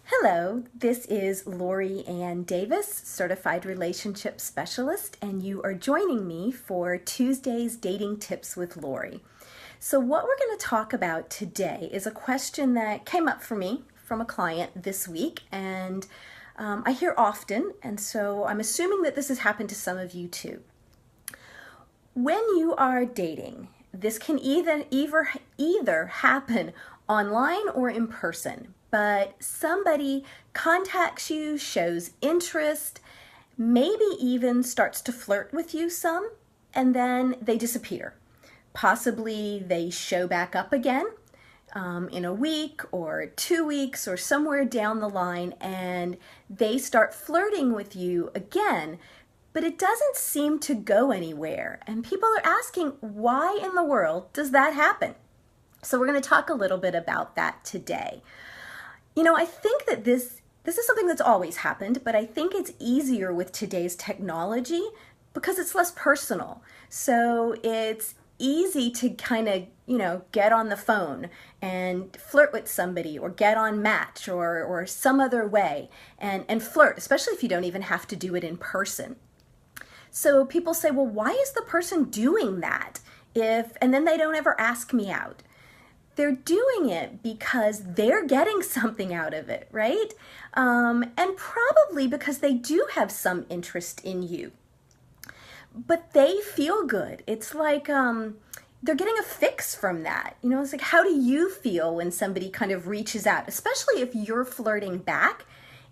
Hello, this is Lori Ann Davis, Certified Relationship Specialist, and you are joining me for Tuesday's Dating Tips with Lori. So what we're going to talk about today is a question that came up for me from a client this week, and I hear often, and so I'm assuming that this has happened to some of you too. When you are dating, this can either happen online or in person, but somebody contacts you, shows interest, maybe even starts to flirt with you some, and then they disappear. Possibly they show back up again in a week or 2 weeks or somewhere down the line, and they start flirting with you again, but it doesn't seem to go anywhere. And people are asking, why in the world does that happen? So we're going to talk a little bit about that today. I think that this is something that's always happened, but I think it's easier with today's technology because it's less personal. So it's easy to kind of, get on the phone and flirt with somebody or get on Match or some other way and flirt, especially if you don't even have to do it in person. So people say, well, why is the person doing that? And then they don't ever ask me out. They're doing it because they're getting something out of it, right? And probably because they do have some interest in you. But they feel good. It's like they're getting a fix from that. It's like, how do you feel when somebody kind of reaches out? Especially if you're flirting back,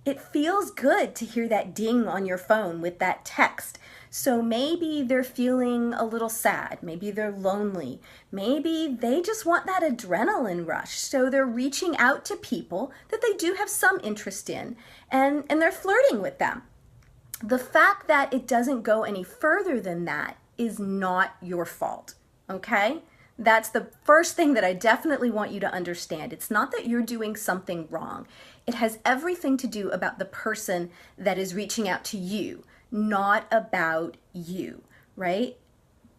it feels good to hear that ding on your phone with that text. So maybe they're feeling a little sad, maybe they're lonely, maybe they just want that adrenaline rush. So they're reaching out to people that they do have some interest in, and they're flirting with them. The fact that it doesn't go any further than that is not your fault, okay? That's the first thing that I definitely want you to understand. It's not that you're doing something wrong. It has everything to do about the person that is reaching out to you, not about you, right?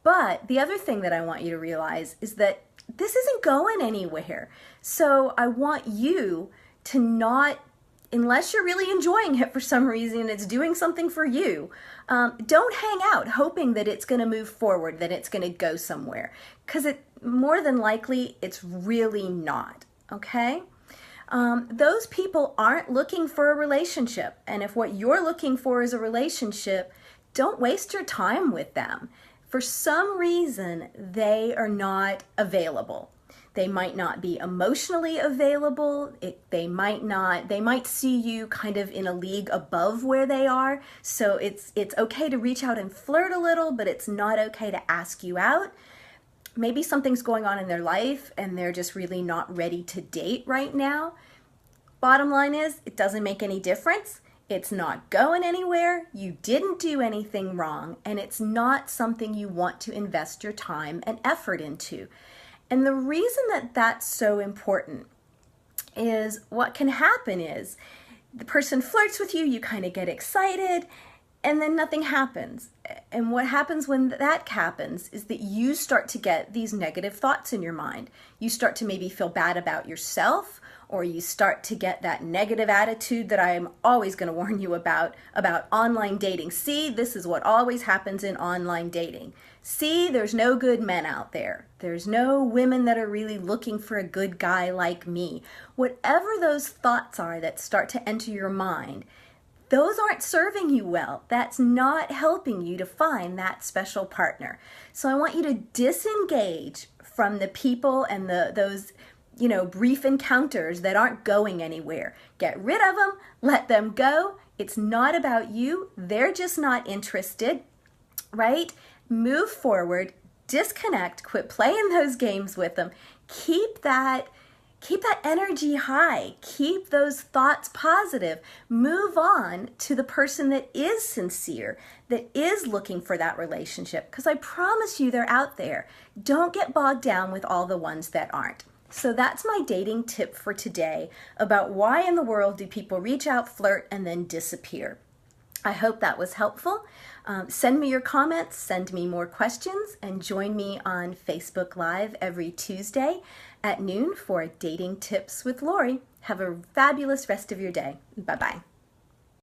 But the other thing that I want you to realize is that this isn't going anywhere. So I want you to not, unless you're really enjoying it for some reason and it's doing something for you, don't hang out hoping that it's going to move forward, that it's going to go somewhere, because more than likely it's really not, okay? Those people aren't looking for a relationship, and if what you're looking for is a relationship, don't waste your time with them. For some reason, they are not available. They might not be emotionally available. They might see you kind of in a league above where they are. So it's okay to reach out and flirt a little, but it's not okay to ask you out. Maybe something's going on in their life and they're just really not ready to date right now. Bottom line is, it doesn't make any difference. It's not going anywhere. You didn't do anything wrong, and it's not something you want to invest your time and effort into. And the reason that that's so important is what can happen is the person flirts with you, you kind of get excited, and then nothing happens. And what happens when that happens is that you start to get these negative thoughts in your mind. You start to maybe feel bad about yourself, or you start to get that negative attitude that I am always going to warn you about online dating. See, this is what always happens in online dating. See, there's no good men out there. There's no women that are really looking for a good guy like me. Whatever those thoughts are that start to enter your mind, those aren't serving you well. That's not helping you to find that special partner. So I want you to disengage from the people and those brief encounters that aren't going anywhere. Get rid of them, let them go. It's not about you. They're just not interested, right? Move forward, disconnect, quit playing those games with them. Keep that energy high. Keep those thoughts positive. Move on to the person that is sincere, that is looking for that relationship, because I promise you they're out there. Don't get bogged down with all the ones that aren't. So that's my dating tip for today about why in the world do people reach out, flirt, and then disappear. I hope that was helpful. Send me your comments, send me more questions, and join me on Facebook Live every Tuesday at noon for Dating Tips with Lori. Have a fabulous rest of your day. Bye-bye.